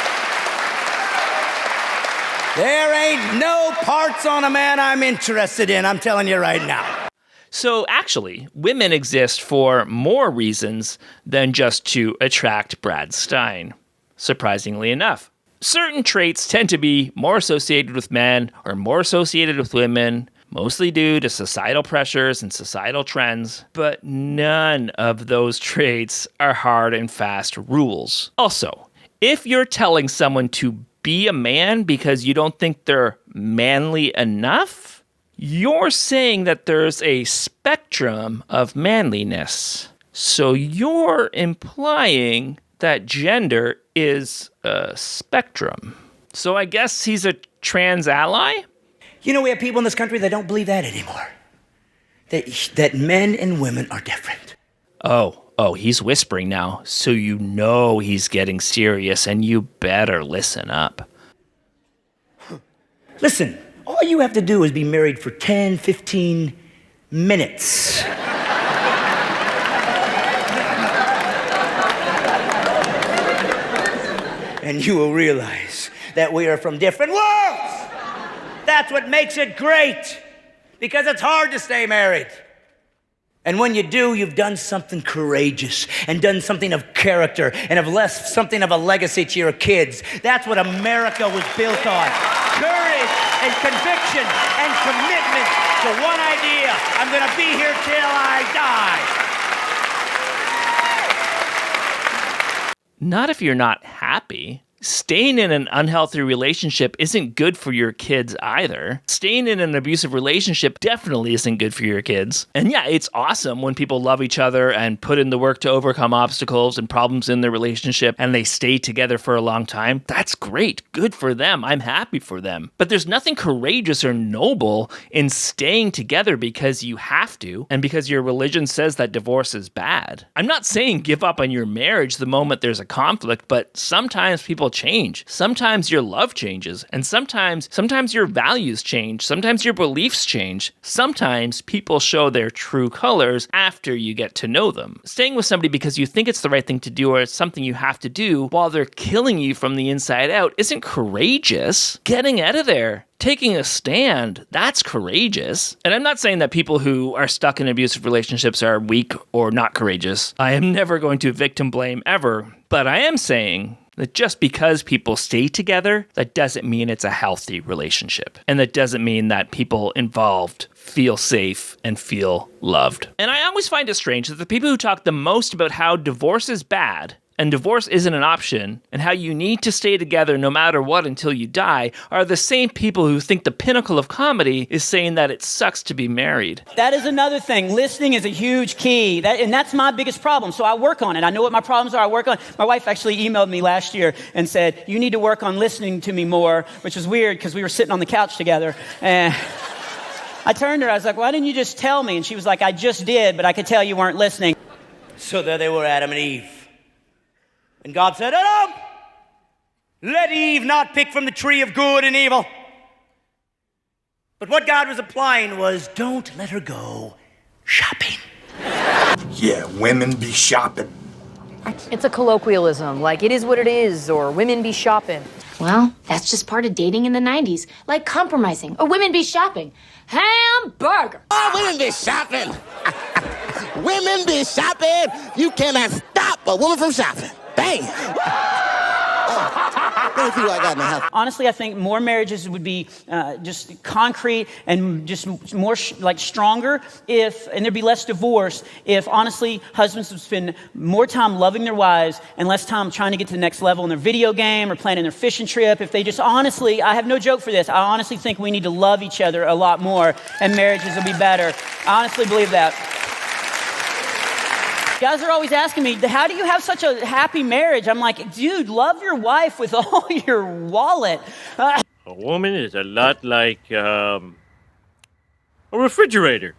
There ain't no parts on a man I'm interested in, I'm telling you right now. So actually, women exist for more reasons than just to attract Brad Stine. Surprisingly enough, certain traits tend to be more associated with men or more associated with women, mostly due to societal pressures and societal trends, but none of those traits are hard and fast rules. Also, if you're telling someone to be a man because you don't think they're manly enough, you're saying that there's a spectrum of manliness. So you're implying that gender is a spectrum. So I guess he's a trans ally? You know, we have people in this country that don't believe that anymore. That men and women are different. Oh, he's whispering now, so you know he's getting serious, and you better listen up. Listen, all you have to do is be married for 10, 15 minutes. And you will realize that we are from different worlds. That's what makes it great, because it's hard to stay married. And when you do, you've done something courageous and done something of character and have left something of a legacy to your kids. That's what America was built on. Courage and conviction and commitment to one idea. I'm gonna be here till I die. Not if you're not happy. Staying in an unhealthy relationship isn't good for your kids either. Staying in an abusive relationship definitely isn't good for your kids. And yeah, it's awesome when people love each other and put in the work to overcome obstacles and problems in their relationship and they stay together for a long time. That's great. Good for them. I'm happy for them. But there's nothing courageous or noble in staying together because you have to and because your religion says that divorce is bad. I'm not saying give up on your marriage the moment there's a conflict, but sometimes people change. Sometimes your love changes, and sometimes your values change. Sometimes your beliefs change. Sometimes people show their true colors after you get to know them. Staying with somebody because you think it's the right thing to do or it's something you have to do while they're killing you from the inside out isn't courageous. Getting out of there. Taking a stand, that's courageous. And I'm not saying that people who are stuck in abusive relationships are weak or not courageous. I am never going to victim blame ever. But I am saying that just because people stay together, that doesn't mean it's a healthy relationship. And that doesn't mean that people involved feel safe and feel loved. And I always find it strange that the people who talk the most about how divorce is bad and divorce isn't an option, and how you need to stay together no matter what until you die, are the same people who think the pinnacle of comedy is saying that it sucks to be married. That is another thing. Listening is a huge key, and that's my biggest problem. So I work on it. I know what my problems are. I work on it. My wife actually emailed me last year and said, you need to work on listening to me more, which was weird because we were sitting on the couch together. And I turned to her. I was like, why didn't you just tell me? And she was like, I just did, but I could tell you weren't listening. So there they were, Adam and Eve. And God said, Adam, let Eve not pick from the tree of good and evil. But what God was applying was, don't let her go shopping. Yeah, women be shopping. It's a colloquialism, like it is what it is, or women be shopping. Well, that's just part of dating in the 90s, like compromising, or women be shopping. Hamburger! Oh, women be shopping! Women be shopping! You cannot stop a woman from shopping. Bang! Honestly, I think more marriages would be just concrete and just more stronger and there'd be less divorce if honestly husbands would spend more time loving their wives and less time trying to get to the next level in their video game or planning their fishing trip. If they just honestly, I have no joke for this, I honestly think we need to love each other a lot more and marriages will be better. I honestly believe that. Guys are always asking me, how do you have such a happy marriage? I'm like, dude, love your wife with all your wallet. A woman is a lot like a refrigerator.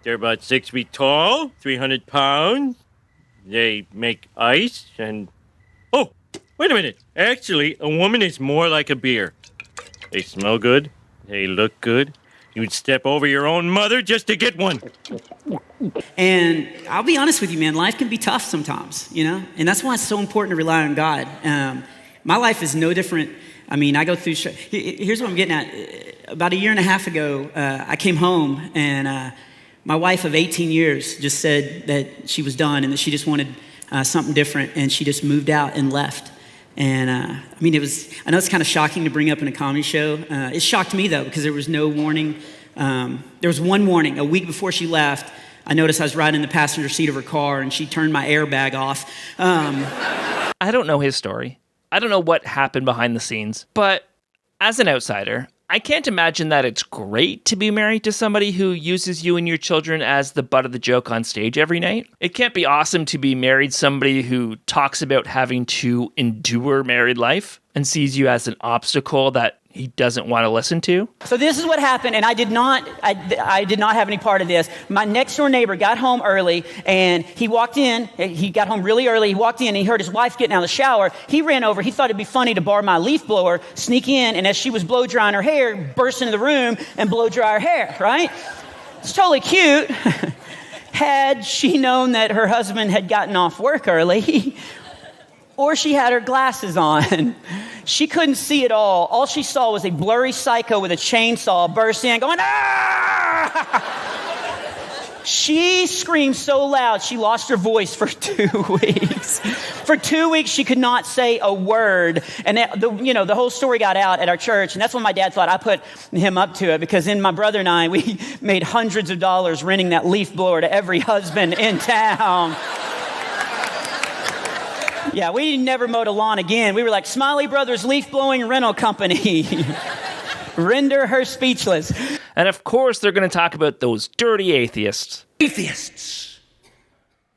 They're about 6 feet tall, 300 pounds. They make ice and... Oh, wait a minute. Actually, a woman is more like a beer. They smell good. They look good. You'd step over your own mother just to get one. And I'll be honest with you, man, life can be tough sometimes, you know? And that's why it's so important to rely on God. My life is no different. I mean, I go through... Here's what I'm getting at. About a year and a half ago, I came home, and my wife of 18 years just said that she was done and that she just wanted something different, and she just moved out and left. And I mean, I know it's kind of shocking to bring up in a comedy show. It shocked me though, because there was no warning. There was one warning. A week before she left, I noticed I was riding in the passenger seat of her car and she turned my airbag off. I don't know his story. I don't know what happened behind the scenes, but as an outsider, I can't imagine that it's great to be married to somebody who uses you and your children as the butt of the joke on stage every night. It can't be awesome to be married to somebody who talks about having to endure married life and sees you as an obstacle that he doesn't want to listen to. So this is what happened, and I did not have any part of this. My next door neighbor got home early, and he walked in. He got home really early. He walked in, and he heard his wife getting out of the shower. He ran over. He thought it'd be funny to borrow my leaf blower, sneak in, and as she was blow drying her hair, burst into the room and blow dry her hair, right? It's totally cute. Had she known that her husband had gotten off work early, or she had her glasses on. She couldn't see it all. All she saw was a blurry psycho with a chainsaw burst in, going, ah! She screamed so loud, she lost her voice for 2 weeks. For 2 weeks, she could not say a word. And the whole story got out at our church, and that's when my dad thought I put him up to it, because then my brother and I, we made hundreds of dollars renting that leaf blower to every husband in town. Yeah, we never mowed a lawn again. We were like Smiley Brothers Leaf Blowing Rental Company. Render her speechless. And of course, they're going to talk about those dirty atheists. Atheists.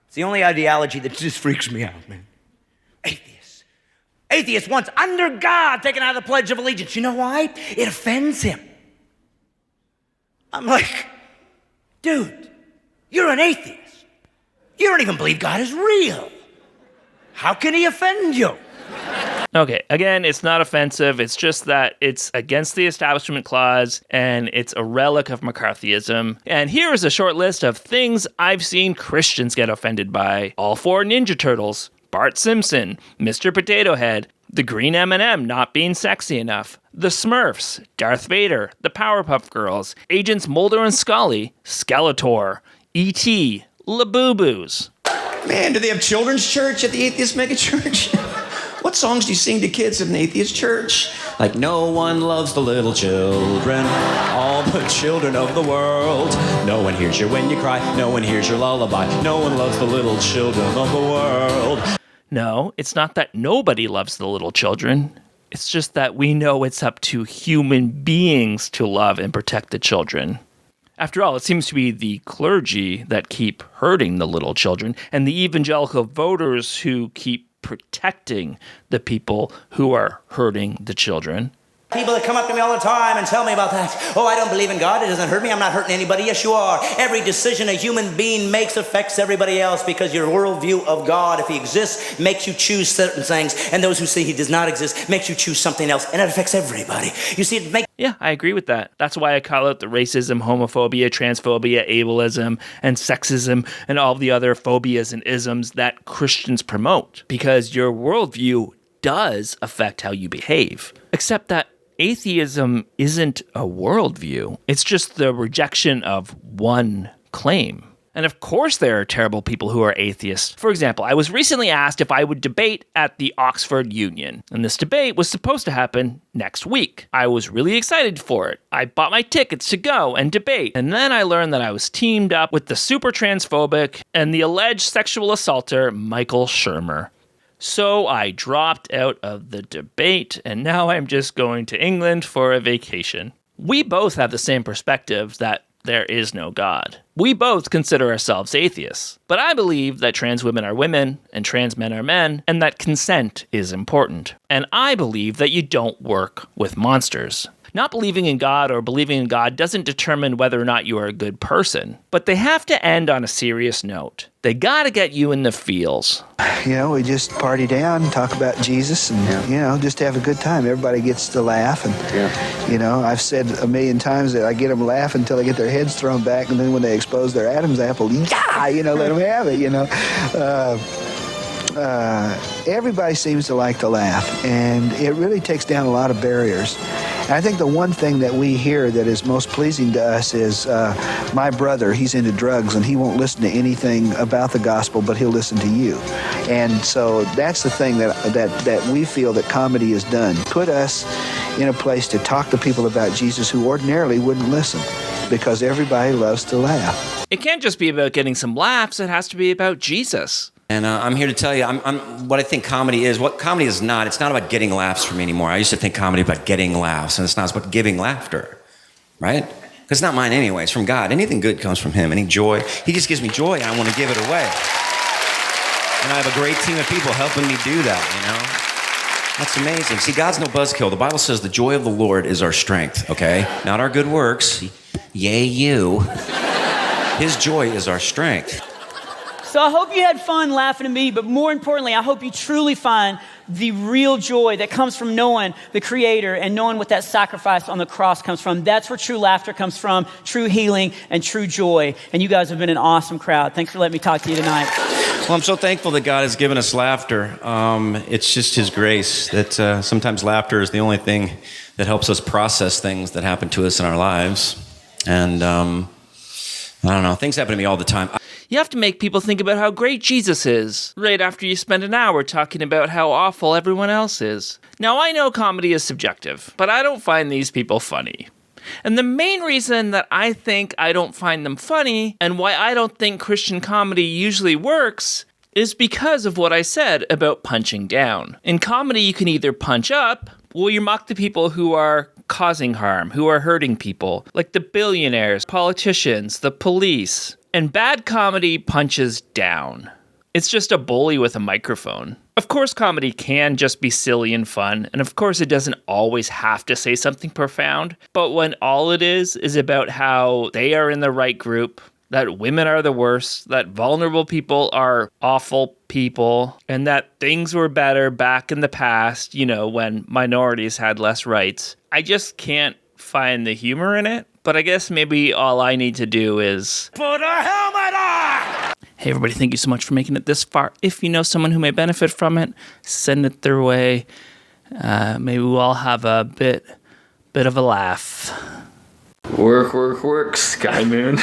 It's the only ideology that just freaks me out, man. Atheists. Atheists wants under God taken out of the Pledge of Allegiance. You know why? It offends him. I'm like, dude, you're an atheist. You don't even believe God is real. How can he offend you? Okay, again, it's not offensive. It's just that it's against the Establishment Clause, and it's a relic of McCarthyism. And here is a short list of things I've seen Christians get offended by. All 4 Ninja Turtles, Bart Simpson, Mr. Potato Head, the Green M&M not being sexy enough, the Smurfs, Darth Vader, the Powerpuff Girls, Agents Mulder and Scully, Skeletor, E.T., Labubu's. Man, do they have children's church at the atheist megachurch? What songs do you sing to kids at an atheist church? Like, no one loves the little children, all the children of the world. No one hears you when you cry, no one hears your lullaby, no one loves the little children of the world. No, it's not that nobody loves the little children. It's just that we know it's up to human beings to love and protect the children. After all, it seems to be the clergy that keep hurting the little children, and the evangelical voters who keep protecting the people who are hurting the children. People that come up to me all the time and tell me about that. Oh, I don't believe in God. It doesn't hurt me. I'm not hurting anybody. Yes, you are. Every decision a human being makes affects everybody else because your worldview of God, if he exists, makes you choose certain things. And those who say he does not exist makes you choose something else. And it affects everybody. You see, Yeah, I agree with that. That's why I call out the racism, homophobia, transphobia, ableism, and sexism, and all the other phobias and isms that Christians promote. Because your worldview does affect how you behave. Except that atheism isn't a worldview. It's just the rejection of one claim. And of course there are terrible people who are atheists. For example, I was recently asked if I would debate at the Oxford Union. And this debate was supposed to happen next week. I was really excited for it. I bought my tickets to go and debate. And then I learned that I was teamed up with the super transphobic and the alleged sexual assaulter, Michael Shermer. So I dropped out of the debate, and now I'm just going to England for a vacation. We both have the same perspective that there is no God. We both consider ourselves atheists, but I believe that trans women are women and trans men are men, and that consent is important. And I believe that you don't work with monsters. Not believing in God or believing in God doesn't determine whether or not you are a good person, but they have to end on a serious note. They gotta get you in the feels. You know, we just party down, talk about Jesus, and, you know, just have a good time. Everybody gets to laugh. And, you know, I've said a million times that I get them laughing until they get their heads thrown back, and then when they expose their Adam's apple, yeah, you know, let them have it, you know. Everybody seems to like to laugh, and it really takes down a lot of barriers. And I think the one thing that we hear that is most pleasing to us is my brother, he's into drugs, and he won't listen to anything about the gospel, but he'll listen to you. And so that's the thing that we feel that comedy has done. Put us in a place to talk to people about Jesus who ordinarily wouldn't listen, because everybody loves to laugh. It can't just be about getting some laughs, it has to be about Jesus. And I'm here to tell you, what I think comedy is. What comedy is not. It's not about getting laughs from me anymore. I used to think comedy about getting laughs, and it's not. It's about giving laughter, right? Because it's not mine anyway. It's from God. Anything good comes from him. Any joy. He just gives me joy, and I want to give it away. And I have a great team of people helping me do that, you know? That's amazing. See, God's no buzzkill. The Bible says the joy of the Lord is our strength, okay? Not our good works. Yay, you. His joy is our strength. So I hope you had fun laughing at me, but more importantly, I hope you truly find the real joy that comes from knowing the Creator and knowing what that sacrifice on the cross comes from. That's where true laughter comes from, true healing, and true joy. And you guys have been an awesome crowd. Thanks for letting me talk to you tonight. Well, I'm so thankful that God has given us laughter. It's just His grace that sometimes laughter is the only thing that helps us process things that happen to us in our lives. And I don't know, things happen to me all the time. You have to make people think about how great Jesus is, right after you spend an hour talking about how awful everyone else is. Now, I know comedy is subjective, but I don't find these people funny. And the main reason that I think I don't find them funny, and why I don't think Christian comedy usually works, is because of what I said about punching down. In comedy, you can either punch up, well, you mock the people who are causing harm, who are hurting people, like the billionaires, politicians, the police. And bad comedy punches down. It's just a bully with a microphone. Of course, comedy can just be silly and fun, and of course, it doesn't always have to say something profound. But when all it is about how they are in the right group, that women are the worst, that vulnerable people are awful people, and that things were better back in the past, you know, when minorities had less rights, I just can't find the humor in it. But I guess maybe all I need to do is put a helmet on! Hey everybody, thank you so much for making it this far. If you know someone who may benefit from it, send it their way. Maybe we'll all have a bit of a laugh. Work, Sky Moon.